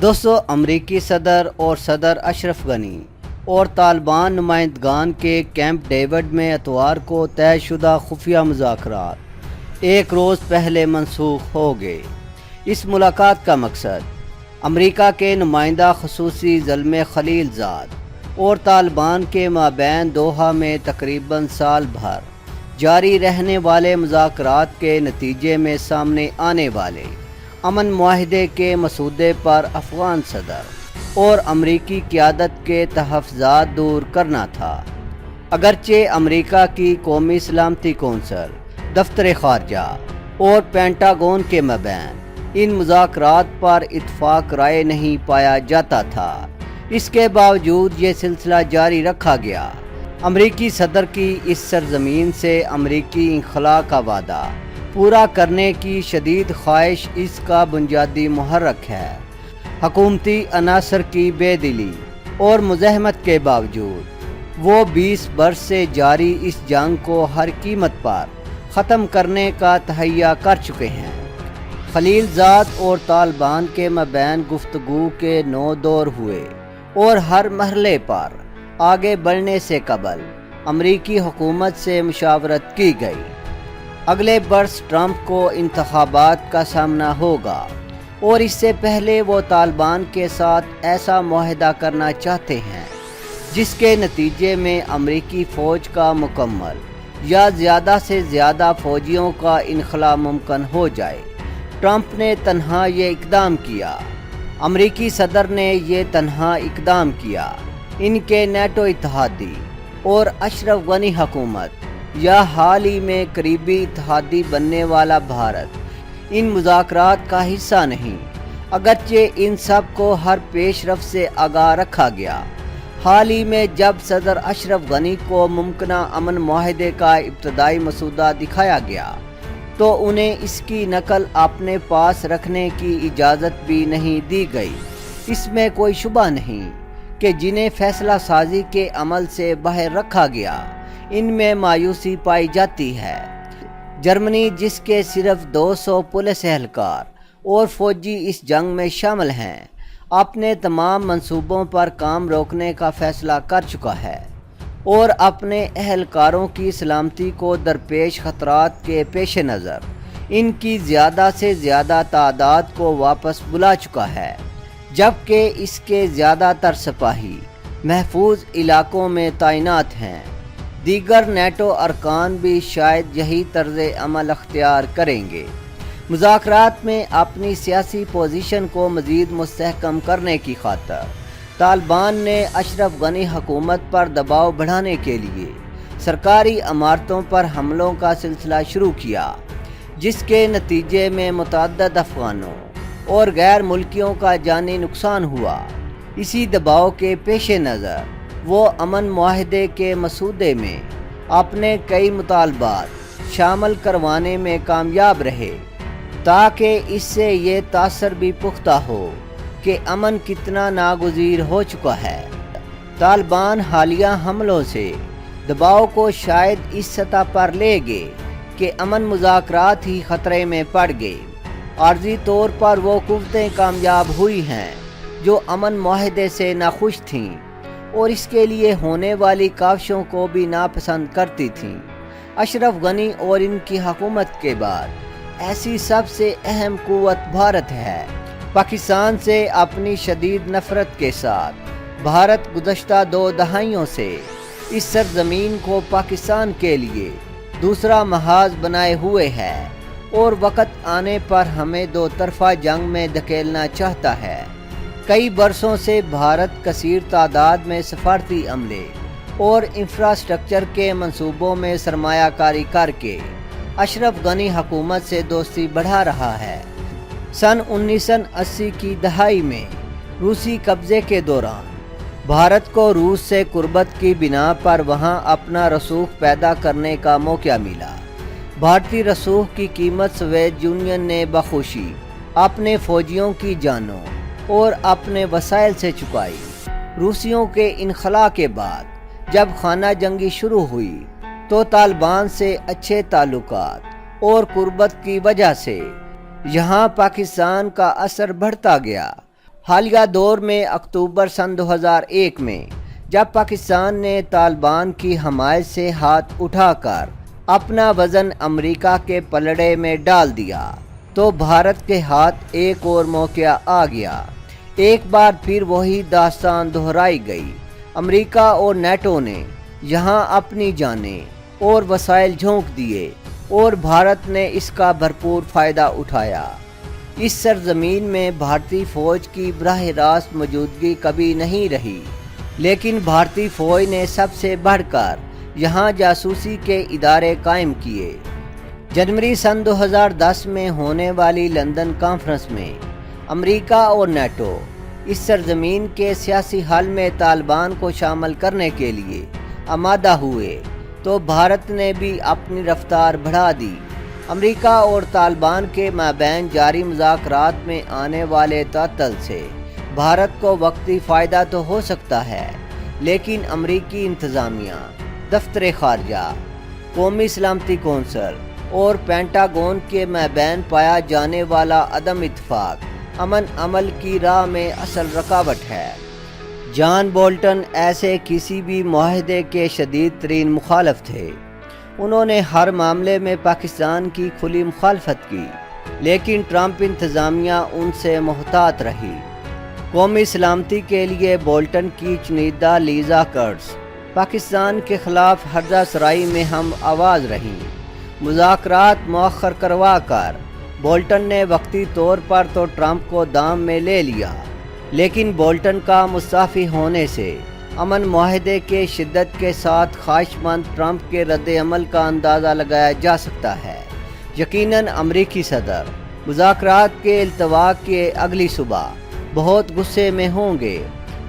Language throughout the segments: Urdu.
دوستو، امریکی صدر اور صدر اشرف غنی اور طالبان نمائندگان کے کیمپ ڈیوڈ میں اتوار کو طے شدہ خفیہ مذاکرات ایک روز پہلے منسوخ ہو گئے۔ اس ملاقات کا مقصد امریکہ کے نمائندہ خصوصی زلمے خلیل زاد اور طالبان کے مابین دوحہ میں تقریباً سال بھر جاری رہنے والے مذاکرات کے نتیجے میں سامنے آنے والے امن معاہدے کے مسودے پر افغان صدر اور امریکی قیادت کے تحفظات دور کرنا تھا۔ اگرچہ امریکہ کی قومی سلامتی کونسل، دفتر خارجہ اور پینٹاگون کے مابین ان مذاکرات پر اتفاق رائے نہیں پایا جاتا تھا، اس کے باوجود یہ سلسلہ جاری رکھا گیا۔ امریکی صدر کی اس سرزمین سے امریکی انخلاء کا وعدہ پورا کرنے کی شدید خواہش اس کا بنیادی محرک ہے۔ حکومتی عناصر کی بے دلی اور مزاحمت کے باوجود وہ 20 برس سے جاری اس جنگ کو ہر قیمت پر ختم کرنے کا تہیہ کر چکے ہیں۔ خلیل زاد اور طالبان کے مابین گفتگو کے 9 دور ہوئے اور ہر مرحلے پر آگے بڑھنے سے قبل امریکی حکومت سے مشاورت کی گئی۔ اگلے برس ٹرمپ کو انتخابات کا سامنا ہوگا اور اس سے پہلے وہ طالبان کے ساتھ ایسا معاہدہ کرنا چاہتے ہیں جس کے نتیجے میں امریکی فوج کا مکمل یا زیادہ سے زیادہ فوجیوں کا انخلاء ممکن ہو جائے۔ ٹرمپ نے تنہا یہ اقدام کیا، امریکی صدر نے یہ تنہا اقدام کیا۔ ان کے نیٹو اتحادی اور اشرف غنی حکومت یا حال ہی میں قریبی اتحادی بننے والا بھارت ان مذاکرات کا حصہ نہیں، اگرچہ ان سب کو ہر پیش رفت سے آگاہ رکھا گیا۔ حال ہی میں جب صدر اشرف غنی کو ممکنہ امن معاہدے کا ابتدائی مسودہ دکھایا گیا تو انہیں اس کی نقل اپنے پاس رکھنے کی اجازت بھی نہیں دی گئی۔ اس میں کوئی شبہ نہیں کہ جنہیں فیصلہ سازی کے عمل سے باہر رکھا گیا ان میں مایوسی پائی جاتی ہے۔ جرمنی، جس کے صرف 200 پولیس اہلکار اور فوجی اس جنگ میں شامل ہیں، اپنے تمام منصوبوں پر کام روکنے کا فیصلہ کر چکا ہے اور اپنے اہلکاروں کی سلامتی کو درپیش خطرات کے پیش نظر ان کی زیادہ سے زیادہ تعداد کو واپس بلا چکا ہے، جبکہ اس کے زیادہ تر سپاہی محفوظ علاقوں میں تعینات ہیں۔ دیگر نیٹو ارکان بھی شاید یہی طرز عمل اختیار کریں گے۔ مذاکرات میں اپنی سیاسی پوزیشن کو مزید مستحکم کرنے کی خاطر طالبان نے اشرف غنی حکومت پر دباؤ بڑھانے کے لیے سرکاری عمارتوں پر حملوں کا سلسلہ شروع کیا، جس کے نتیجے میں متعدد افغانوں اور غیر ملکیوں کا جانی نقصان ہوا۔ اسی دباؤ کے پیش نظر وہ امن معاہدے کے مسودے میں اپنے کئی مطالبات شامل کروانے میں کامیاب رہے تاکہ اس سے یہ تاثر بھی پختہ ہو کہ امن کتنا ناگزیر ہو چکا ہے۔ طالبان حالیہ حملوں سے دباؤ کو شاید اس سطح پر لے گئے کہ امن مذاکرات ہی خطرے میں پڑ گئے۔ عارضی طور پر وہ قوتیں کامیاب ہوئی ہیں جو امن معاہدے سے ناخوش تھیں اور اس کے لیے ہونے والی کاوشوں کو بھی ناپسند کرتی تھیں۔ اشرف غنی اور ان کی حکومت کے بعد ایسی سب سے اہم قوت بھارت ہے۔ پاکستان سے اپنی شدید نفرت کے ساتھ بھارت گزشتہ 2 دہائیوں سے اس سرزمین کو پاکستان کے لیے دوسرا محاذ بنائے ہوئے ہے اور وقت آنے پر ہمیں 2 طرفہ جنگ میں دھکیلنا چاہتا ہے۔ کئی برسوں سے بھارت کثیر تعداد میں سفارتی عملے اور انفراسٹرکچر کے منصوبوں میں سرمایہ کاری کر کے اشرف غنی حکومت سے دوستی بڑھا رہا ہے۔ سن 1980 کی دہائی میں روسی قبضے کے دوران بھارت کو روس سے قربت کی بنا پر وہاں اپنا رسوخ پیدا کرنے کا موقع ملا۔ بھارتی رسوخ کی قیمت سوویت یونین نے بخوشی اپنے فوجیوں کی جانوں اور اپنے وسائل سے چکائی۔ روسیوں کے انخلاء کے بعد جب خانہ جنگی شروع ہوئی تو طالبان سے اچھے تعلقات اور قربت کی وجہ سے یہاں پاکستان کا اثر بڑھتا گیا۔ حالیہ دور میں اکتوبر سن 2001 میں جب پاکستان نے طالبان کی حمایت سے ہاتھ اٹھا کر اپنا وزن امریکہ کے پلڑے میں ڈال دیا تو بھارت کے ہاتھ ایک اور موقع آ گیا۔ ایک بار پھر وہی داستان دہرائی گئی۔ امریکہ اور نیٹو نے یہاں اپنی جانیں اور وسائل جھونک دیے اور بھارت نے اس کا بھرپور فائدہ اٹھایا۔ اس سرزمین میں بھارتی فوج کی براہ راست موجودگی کبھی نہیں رہی، لیکن بھارتی فوج نے سب سے بڑھ کر یہاں جاسوسی کے ادارے قائم کیے۔ جنوری سن 2010 میں ہونے والی لندن کانفرنس میں امریکہ اور نیٹو اس سرزمین کے سیاسی حل میں طالبان کو شامل کرنے کے لیے آمادہ ہوئے تو بھارت نے بھی اپنی رفتار بڑھا دی۔ امریکہ اور طالبان کے مابین جاری مذاکرات میں آنے والے تعطل سے بھارت کو وقتی فائدہ تو ہو سکتا ہے، لیکن امریکی انتظامیہ، دفتر خارجہ، قومی سلامتی کونسل اور پینٹاگون کے مابین پایا جانے والا عدم اتفاق امن عمل کی راہ میں اصل رکاوٹ ہے۔ جان بولٹن ایسے کسی بھی معاہدے کے شدید ترین مخالف تھے۔ انہوں نے ہر معاملے میں پاکستان کی کھلی مخالفت کی، لیکن ٹرمپ انتظامیہ ان سے محتاط رہی۔ قومی سلامتی کے لیے بولٹن کی چنیدہ لیزا کرٹس پاکستان کے خلاف ہرزہ سرائی میں ہم آواز رہیں۔ مذاکرات مؤخر کروا کر بولٹن نے وقتی طور پر تو ٹرمپ کو دام میں لے لیا، لیکن بولٹن کا مستعفی ہونے سے امن معاہدے کے شدت کے ساتھ خواہش مند ٹرمپ کے رد عمل کا اندازہ لگایا جا سکتا ہے۔ یقیناً امریکی صدر مذاکرات کے التوا کے اگلی صبح بہت غصے میں ہوں گے۔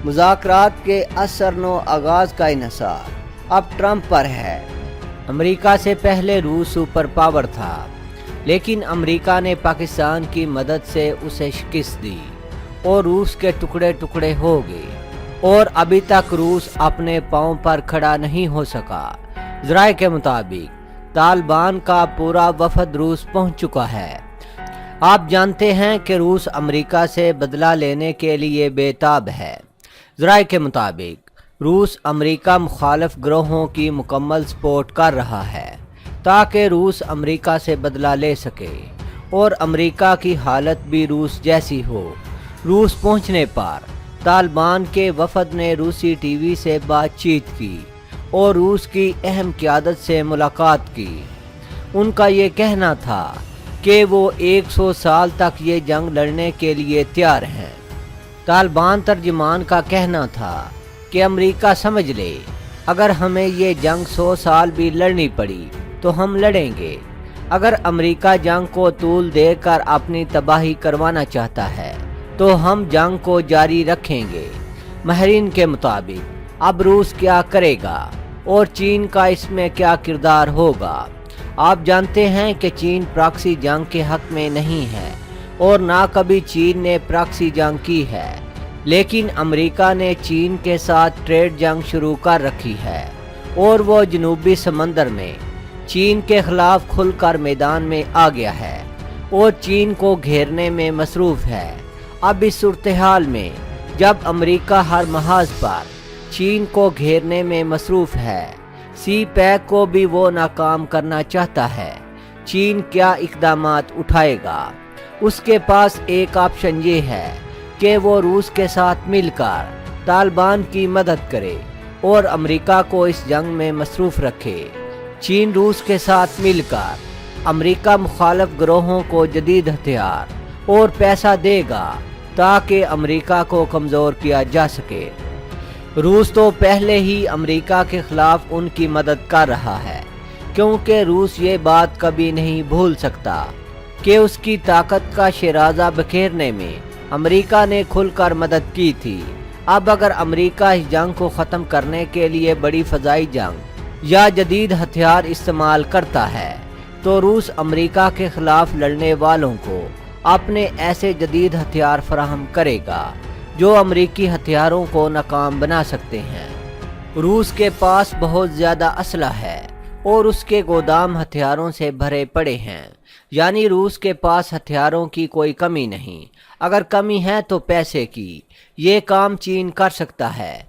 مذاکرات کے اثر نو آغاز کا انحصار اب ٹرمپ پر ہے۔ امریکہ سے پہلے روس سپر پاور تھا، لیکن امریکہ نے پاکستان کی مدد سے اسے شکست دی اور روس کے ٹکڑے ٹکڑے ہو گئے، اور ابھی تک روس اپنے پاؤں پر کھڑا نہیں ہو سکا۔ ذرائع کے مطابق طالبان کا پورا وفد روس پہنچ چکا ہے۔ آپ جانتے ہیں کہ روس امریکہ سے بدلہ لینے کے لیے بے تاب ہے۔ ذرائع کے مطابق روس امریکہ مخالف گروہوں کی مکمل سپورٹ کر رہا ہے تاکہ روس امریکہ سے بدلہ لے سکے اور امریکہ کی حالت بھی روس جیسی ہو۔ روس پہنچنے پر طالبان کے وفد نے روسی ٹی وی سے بات چیت کی اور روس کی اہم قیادت سے ملاقات کی۔ ان کا یہ کہنا تھا کہ وہ 100 سال تک یہ جنگ لڑنے کے لیے تیار ہیں۔ طالبان ترجمان کا کہنا تھا کہ امریکہ سمجھ لے، اگر ہمیں یہ جنگ 100 سال بھی لڑنی پڑی تو ہم لڑیں گے۔ اگر امریکہ جنگ کو طول دے کر اپنی تباہی کروانا چاہتا ہے تو ہم جنگ کو جاری رکھیں گے۔ ماہرین کے مطابق اب روس کیا کرے گا اور چین کا اس میں کیا کردار ہوگا؟ آپ جانتے ہیں کہ چین پراکسی جنگ کے حق میں نہیں ہے اور نہ کبھی چین نے پراکسی جنگ کی ہے، لیکن امریکہ نے چین کے ساتھ ٹریڈ جنگ شروع کر رکھی ہے اور وہ جنوبی سمندر میں چین کے خلاف کھل کر میدان میں آ گیا ہے اور چین کو گھیرنے میں مصروف ہے۔ اب اس صورتحال میں جب امریکہ ہر محاذ پر چین کو گھیرنے میں مصروف ہے، سی پیک کو بھی وہ ناکام کرنا چاہتا ہے، چین کیا اقدامات اٹھائے گا؟ اس کے پاس ایک آپشن یہ ہے کہ وہ روس کے ساتھ مل کر طالبان کی مدد کرے اور امریکہ کو اس جنگ میں مصروف رکھے۔ چین روس کے ساتھ مل کر امریکہ مخالف گروہوں کو جدید ہتھیار اور پیسہ دے گا تاکہ امریکہ کو کمزور کیا جا سکے۔ روس تو پہلے ہی امریکہ کے خلاف ان کی مدد کر رہا ہے، کیونکہ روس یہ بات کبھی نہیں بھول سکتا کہ اس کی طاقت کا شیرازہ بکھیرنے میں امریکہ نے کھل کر مدد کی تھی۔ اب اگر امریکہ اس جنگ کو ختم کرنے کے لیے بڑی فضائی جنگ یا جدید ہتھیار استعمال کرتا ہے تو روس امریکہ کے خلاف لڑنے والوں کو اپنے ایسے جدید ہتھیار فراہم کرے گا جو امریکی ہتھیاروں کو ناکام بنا سکتے ہیں۔ روس کے پاس بہت زیادہ اسلحہ ہے اور اس کے گودام ہتھیاروں سے بھرے پڑے ہیں، یعنی روس کے پاس ہتھیاروں کی کوئی کمی نہیں، اگر کمی ہے تو پیسے کی۔ یہ کام چین کر سکتا ہے۔